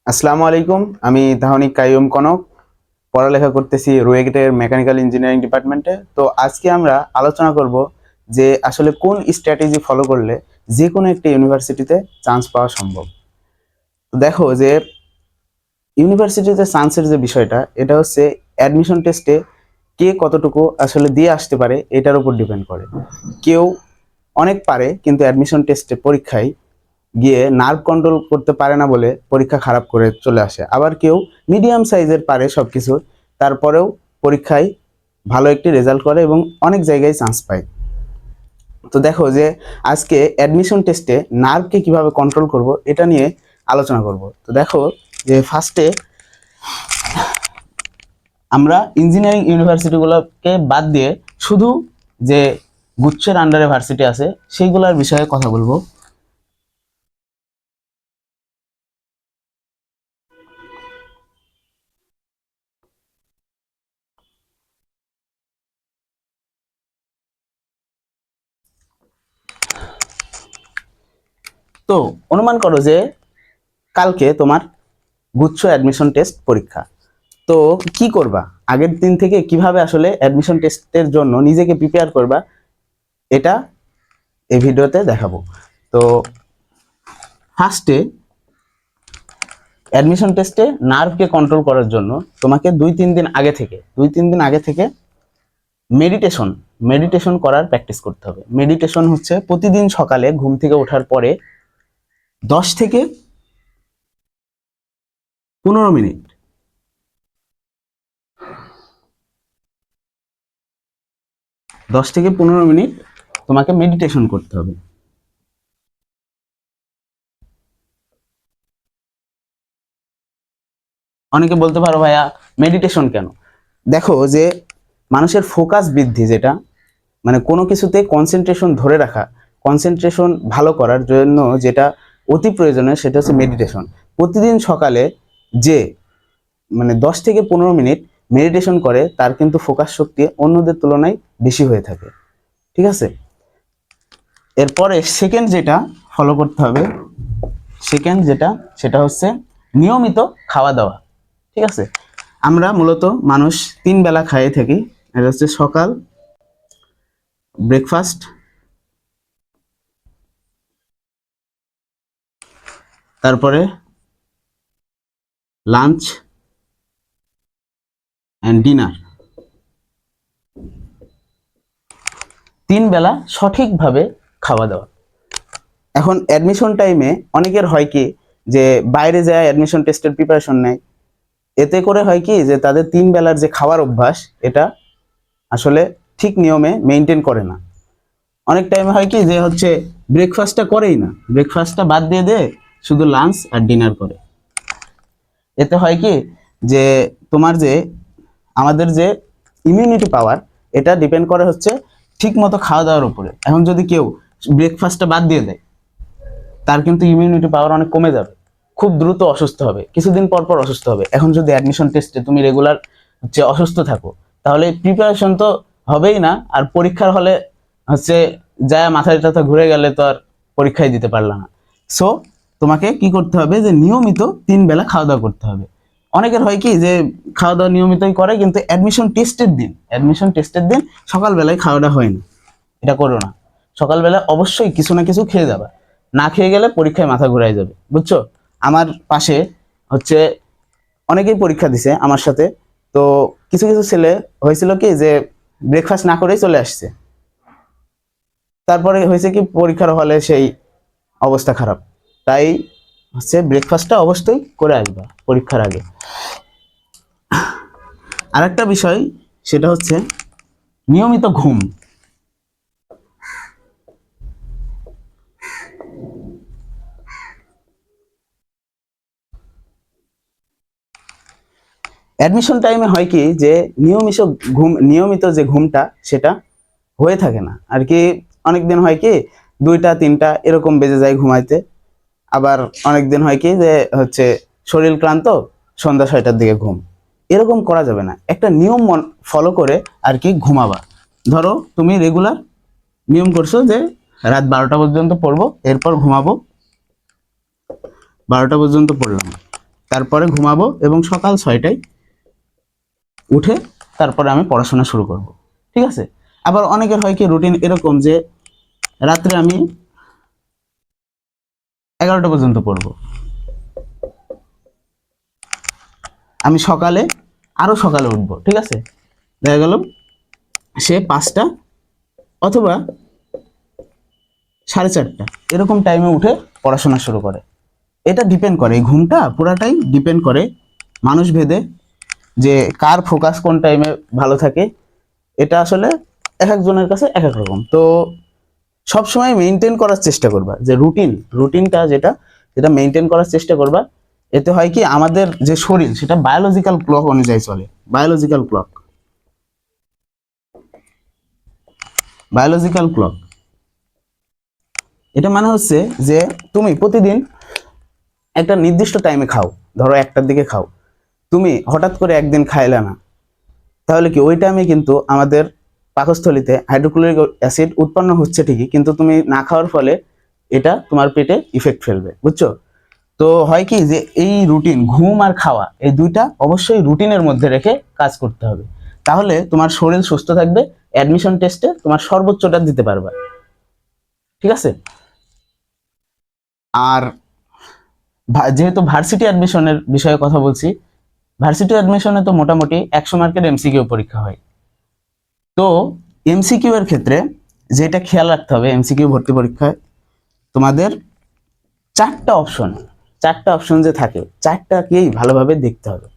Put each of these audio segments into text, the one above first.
আসসালামু আলাইকুম। আমি ধাওনিক কাইয়ুম কনক, পড়ালেখা করতেছি রুয়েটের মেকানিক্যাল ইঞ্জিনিয়ারিং ডিপার্টমেন্টে। তো আজকে আমরা আলোচনা করব যে আসলে কোন স্ট্র্যাটেজি ফলো করলে যে কোনো একটা ইউনিভার্সিটিতে চান্স পাওয়া সম্ভব। তো দেখো যে ইউনিভার্সিটিতে চান্সের যে বিষয়টা, এটা হচ্ছে অ্যাডমিশন টেস্টে কে কতটুকু আসলে দিয়ে আসতে পারে এটার উপর ডিপেন্ড করে। কেউ অনেক পারে কিন্তু অ্যাডমিশন টেস্টে পরীক্ষায় গিয়ে নার্ভ কন্ট্রোল করতে পারে না বলে পরীক্ষা খারাপ করে চলে আসে। আবার কেউ মিডিয়াম সাইজের পারে সব কিছু, তারপরেও পরীক্ষায় ভালো একটি রেজাল্ট করে এবং অনেক জায়গায় চান্স পায়। তো দেখো যে আজকে অ্যাডমিশন টেস্টে নার্ভকে কিভাবে কন্ট্রোল করব এটা নিয়ে আলোচনা করব। তো দেখো যে ফার্স্টে আমরা ইঞ্জিনিয়ারিং ইউনিভার্সিটিগুলোকে বাদ দিয়ে শুধু যে গুচ্ছের আন্ডারে ভার্সিটি আছে সেইগুলোর বিষয়ে কথা বলবো। তো অনুমান করো যে কালকে তোমার গুচ্ছ অ্যাডমিশন টেস্ট পরীক্ষা। তো কি করবা, আগের দিন থেকে কিভাবে আসলে অ্যাডমিশন টেস্টের জন্য নিজেকে প্রিপেয়ার করবা এটা এই ভিডিওতে দেখাবো। তো ফার্স্টে অ্যাডমিশন টেস্টে নার্ভকে কন্ট্রোল করার জন্য তোমাকে দুই তিন দিন আগে থেকে মেডিটেশন মেডিটেশন করার প্র্যাকটিস করতে হবে। মেডিটেশন হচ্ছে প্রতিদিন সকালে ঘুম থেকে ওঠার পরে 10 থেকে 15 মিনিট 10 থেকে 15 মিনিট তোমাকে মেডিটেশন করতে হবে। অনেকে বলতে পারো ভাইয়া মেডিটেশন কেন? দেখো যে মানুষের ফোকাস বৃদ্ধি, যেটা মানে কোনো কিছুতে কনসেন্ট্রেশন ধরে রাখা, কনসেন্ট্রেশন ভালো করার জন্য যেটা অতি প্রয়োজনীয় সেটা হচ্ছে মেডিটেশন। প্রতিদিন সকালে যে 10 থেকে 15 মিনিট মেডিটেশন করে তার কিন্তু ফোকাস শক্তি অন্যদের তুলনায় বেশি হয়ে থাকে। ঠিক আছে, এরপরে সেকেন্ড যেটা ফলো করতে হবে, সেটা হচ্ছে নিয়মিত খাওয়া দাওয়া। ঠিক আছে, আমরা মূলত মানুষ 3 বেলা খাইয়ে থাকি। এটা হচ্ছে সকাল, ব্রেকফাস্ট, তারপরে লাঞ্চ অ্যান্ড ডিনার। 3 বেলা সঠিকভাবে খাওয়া দাওয়া। এখন অ্যাডমিশন টাইমে অনেকের হয় কি যে বাইরে যায় অ্যাডমিশন টেস্টের প্রিপারেশন নেয়। এতে করে হয় কি যে তাদের 3 বেলার যে খাওয়ার অভ্যাস এটা আসলে ঠিক নিয়মে মেনটেন করে না। অনেক টাইমে হয় কি যে হচ্ছে ব্রেকফাস্টটা করেই না, ব্রেকফাস্টটা বাদ দিয়ে দেয়, শুধু লাঞ্চ আর ডিনার করে। এতে হয় কি যে তোমার যে আমাদের যে ইমিউনিটি পাওয়ার এটা ডিপেন্ড করে হচ্ছে ঠিক মতো খাওয়া দাওয়ার উপরে। এখন যদি কেউ ব্রেকফাস্টটা বাদ দিয়ে দেয় তার কিন্তু ইমিউনিটি পাওয়ার অনেক কমে যাবে, খুব দ্রুত অসুস্থ হবে, কিছুদিন পর পর অসুস্থ হবে। এখন যদি অ্যাডমিশন টেস্টে তুমি রেগুলার হচ্ছে অসুস্থ থাকো তাহলে প্রিপারেশন তো হবেই না, আর পরীক্ষার হলে হচ্ছে যায় মাথা টাথা ঘুরে গেলে তো আর পরীক্ষায় দিতে পারলাম না। সো তোমাকে কি করতে হবে যে নিয়মিত 3 বেলা খাওয়া দাওয়া করতে হবে। অনেকের হয় কি যে খাওয়া দাওয়া নিয়মিতই করে কিন্তু অ্যাডমিশন টেস্টের দিন সকালবেলায় খাওয়াটা হয় না। এটা করো না, সকালবেলা অবশ্যই কিছু না কিছু খেয়ে যাবা, না খেয়ে গেলে পরীক্ষায় মাথা ঘুরাই যাবে, বুঝছো? আমার পাশে হচ্ছে অনেকেই পরীক্ষা দিছে আমার সাথে। তো কিছু কিছু ছেলে হয়েছিল কি যে ব্রেকফাস্ট না করেই চলে আসছে, তারপরে হয়েছে কি পরীক্ষার হলে সেই অবস্থা খারাপ। তাই হচ্ছে ব্রেকফাস্টটা অবশ্যই করে আসবা পরীক্ষার আগে। আরেকটা বিষয় সেটা হচ্ছে নিয়মিত ঘুম। অ্যাডমিশন টাইমে হয় কি যে নিয়মিত যে ঘুমটা সেটা হয়ে থাকে না আর কি। অনেক দিন হয় কি 2টা 3টা এরকম বেজে যায় ঘুমাইতে। আবার অনেক দিন হয় কি যে হচ্ছে শরীর ক্লান্ত, সন্ধ্যা 6টার দিকে ঘুম। এরকম করা যাবে না, একটা নিয়ম ফলো করে আর কি ঘুমাবা। ধরো তুমি রেগুলার নিয়ম করছো যে রাত 12টা পর্যন্ত পড়বো, এরপর ঘুমাবো, 12টা পর্যন্ত পড়লাম, তারপরে ঘুমাবো এবং সকাল 6টায় উঠে তারপরে আমি পড়াশোনা শুরু করব। ঠিক আছে। আবার অনেকের হয় কি রুটিন এরকম যে রাত্রে আমি 11টা পর্যন্ত পড়বো, আমি সকালে আরো সকালে উঠবো। ঠিক আছে, দেখা গেল সে 5টা অথবা 4:30 এরকম টাইমে উঠে পড়াশোনা শুরু করে। এটা ডিপেন্ড করে, এই ঘুমটা পুরাটাই ডিপেন্ড করে মানুষ ভেদে, যে কার ফোকাস কোন টাইমে ভালো থাকে। এটা আসলে এক একজনের কাছে এক এক রকম। তো সবসময় মেনটেন করার চেষ্টা করবা, যে রুটিনটা যেটা যেটা মেনটেন করার চেষ্টা করবা। এতে হয় কি আমাদের যে শরীর সেটা বায়োলজিক্যাল ক্লক অনুযায়ী চলে। বায়োলজিক্যাল ক্লক এটা মানে হচ্ছে যে তুমি প্রতিদিন একটা নির্দিষ্ট টাইমে খাও, ধরো 1টার দিকে খাও, তুমি হঠাৎ করে একদিন খাইলে না, তাহলে কি ওই টাইমে কিন্তু আমাদের পাকস্থলীতে হাইড্রোক্লোরিক অ্যাসিড উৎপন্ন হচ্ছে ঠিকই, কিন্তু তুমি না খাওয়ার ফলে এটা তোমার পেটে ইফেক্ট ফেলবে, বুঝছো? তো হয় কি যে এই রুটিন, ঘুম আর খাওয়া, এই দুইটা অবশ্যই রুটিনের মধ্যে রেখে কাজ করতে হবে, তাহলে তোমার শরীর সুস্থ থাকবে, অ্যাডমিশন টেস্টে তোমার সর্বোচ্চটা দিতে পারবে। ঠিক আছে। আর যেহেতু ভার্সিটি অ্যাডমিশনের বিষয়ে কথা বলছি, ভার্সিটি অ্যাডমিশনে তো মোটামুটি 100 মার্কের এমসিকিউ পরীক্ষা হয়। তো এমসিকিউ এর ক্ষেত্রে যেটা খেয়াল রাখতে হবে, এমসিকিউ ভর্তি পরীক্ষায় তোমাদের 4টা অপশন যে থাকে, 4টাকেই ভালোভাবে দেখতে হবে।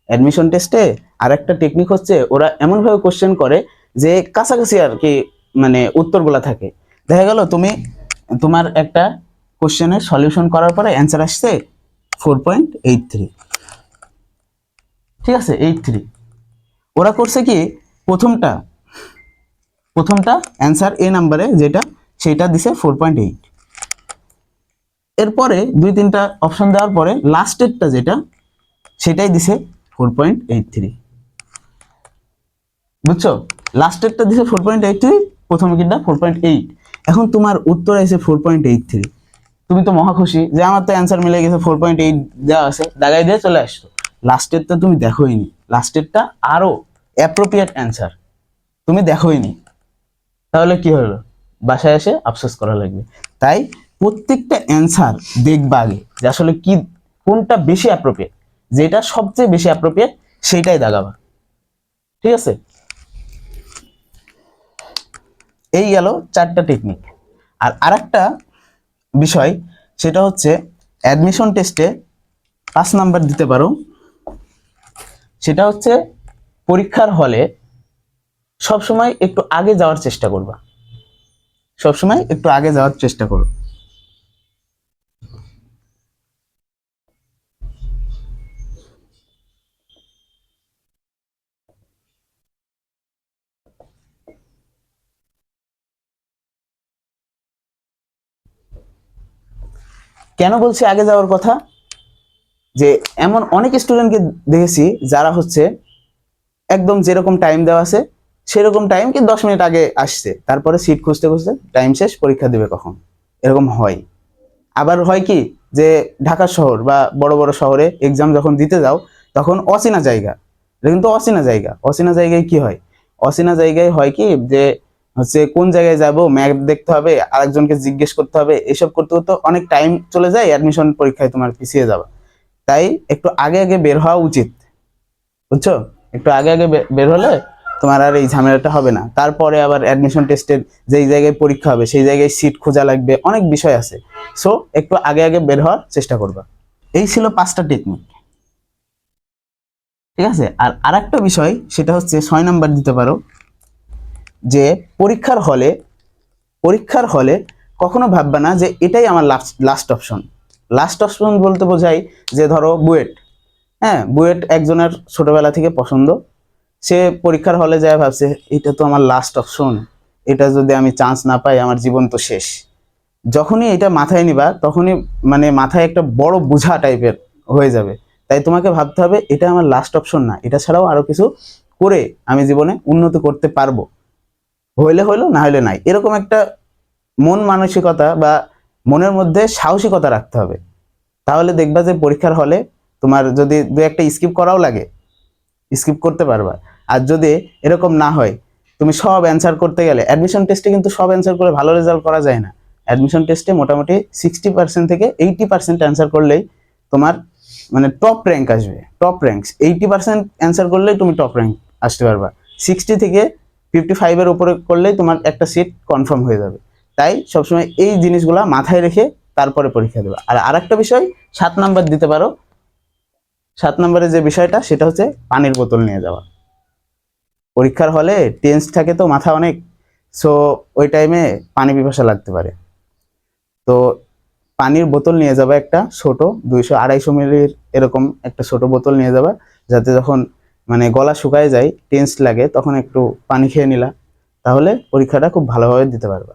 অ্যাডমিশন টেস্টে আর একটা টেকনিক হচ্ছে ওরা এমনভাবে কোশ্চেন করে যে কাছাকাছি আর কি মানে উত্তরগুলা থাকে। দেখা গেল তুমি তোমার একটা কোশ্চেনের সলিউশন করার পরে অ্যান্সার আসছে 4.83। ঠিক আছে, 83। ওরা করছে কি প্রথমটা অ্যান্সার এ নাম্বারে যেটা, সেটা দিছে 4.8। এরপরে 2-3টা অপশন দেওয়ার পরে লাস্টেরটা যেটা, সেটাই দিছে 4.83। বুঝছো? লাস্টেরটা দিছে 4.83, প্রথমটা 4.8। এখন তোমার উত্তর আছে 4.83, তুমি তো মহা খুশি যে আমার তো অ্যান্সার মিলে গেছে, 4.8 দেওয়া আছে, দাগাই দিয়ে চলে আসছো। লাস্টেরটা তুমি দেখোইনি, লাস্টেরটা আরো অ্যাপ্রোপ্রিয়েট অ্যান্সার তুমি দেখোইনি, তাহলে কি হলো? বাসায় এসে আফসোস করা লাগবে। তাই প্রত্যেকটা অ্যান্সার দেখবা আগে যে আসলে কি, কোনটা বেশি অ্যাপ্রোপ্রিয়েট, যেটা সবচেয়ে বেশি অ্যাপ্রোপ্রিয়েট সেইটাই দাগাবা। ঠিক আছে, এই গেল 4টা টেকনিক। আর আরেকটা বিষয় সেটা হচ্ছে অ্যাডমিশন টেস্টে 5 নাম্বার দিতে পারো, সেটা হচ্ছে পরীক্ষার হলে সবসময় একটু আগে যাওয়ার চেষ্টা করবা, সবসময় একটু আগে যাওয়ার চেষ্টা করো। কেন বলছি আগে যাওয়ার কথা, যে এমন অনেক স্টুডেন্টকে দেখেছি যারা হচ্ছে একদম যেরকম টাইম দেওয়া আছে সেরকম টাইম কি 10 মিনিট আগে আসছে, তারপরে সিট খুঁজতে খুঁজতে টাইম শেষ, পরীক্ষা দিবে কখন, এরকম হয়। আবার হয় কি যে ঢাকা শহর বা বড় বড় শহরে এক্সাম যখন দিতে যাও তখন অচেনা জায়গা, এটা কিন্তু অচেনা জায়গায় কি হয়, অচেনা জায়গায় হয় কি যে হচ্ছে কোন জায়গায় যাব, ম্যাপ দেখতে হবে, আরেকজনকে জিজ্ঞেস করতে হবে, এসব করতে করতে অনেক টাইম চলে যায়, অ্যাডমিশন পরীক্ষায় তোমার পিছিয়ে যাবে। তাই একটু আগে আগে বের হওয়া উচিত, বুঝছো? একটু আগে আগে বের হলে তোমার আর এই ঝামেলাটা হবে না। তারপরে আবার অ্যাডমিশন টেস্টের যেই জায়গায় পরীক্ষা হবে সেই জায়গায় সিট খোঁজা লাগবে, অনেক বিষয় আছে। সো একটু আগে আগে বের হওয়ার চেষ্টা করবা। এই ছিল 5টা টেকনিক। ঠিক আছে। আর আরেকটা বিষয় সেটা হচ্ছে 6 নাম্বার দিতে পারো, যে পরীক্ষার হলে কখনো ভাববা না যে এটাই আমার লাস্ট অপশন। লাস্ট অপশন বলতে বোঝাই যে ধরো বুয়েট, হ্যাঁ বুয়েট একজনের ছোটবেলা থেকে পছন্দ, সে পরীক্ষার হলে যায় ভাবছে এটা তো আমার লাস্ট অপশন, এটা যদি আমি চান্স না পাই আমার জীবন তো শেষ। যখনই এটা মাথায় নিবা তখনই মানে মাথায় একটা বড় বোঝা টাইপের হয়ে যাবে। তাই তোমাকে ভাবতে হবে এটা আমার লাস্ট অপশন না, এটা ছাড়াও আরো কিছু করে আমি জীবনে উন্নতি করতে পারবো, হইলে হইলো না হইলে নাই, এরকম একটা মন মানসিকতা বা মনের মধ্যে সাহসিকতা রাখতে হবে। তাহলে দেখবা যে পরীক্ষার হলে তোমার যদি দু একটা স্কিপ করাও লাগে স্কিপ করতে পারবা। আর যদি এরকম না হয় তুমি সব অ্যান্সার করতে গেলে, অ্যাডমিশন টেস্টে কিন্তু সব অ্যান্সার করে ভালো রেজাল্ট করা যায় না। অ্যাডমিশন টেস্টে মোটামুটি 60% থেকে 80% অ্যান্সার করলেই তোমার মানে টপ র্যাঙ্ক আসবে। টপ র্যাঙ্ক 80% অ্যান্সার করলেই তুমি টপ র্যাঙ্ক আসতে পারবা। 60 থেকে 55-এর উপরে করলেই তোমার একটা সিট কনফার্ম হয়ে যাবে। তাই সবসময় এই জিনিসগুলা মাথায় রেখে তারপরে পরীক্ষা দেবা। আর আরেকটা বিষয় 7 নাম্বার দিতে পারো। 7 নম্বরে যে বিষয়টা সেটা হচ্ছে পানির বোতল নিয়ে যাওয়া। পরীক্ষার হলে টেন্স থাকে তো মাথা অনেক, সো ওই টাইমে পানি পিপাসা লাগতে পারে। তো পানির বোতল নিয়ে যাবা একটা ছোট 200-250 মিলির এরকম একটা ছোট বোতল নিয়ে যাবা, যাতে যখন মানে গলা শুকায় যায় টেন্স লাগে তখন একটু পানি খেয়ে নিলা, তাহলে পরীক্ষাটা খুব ভালোভাবে দিতে পারবা।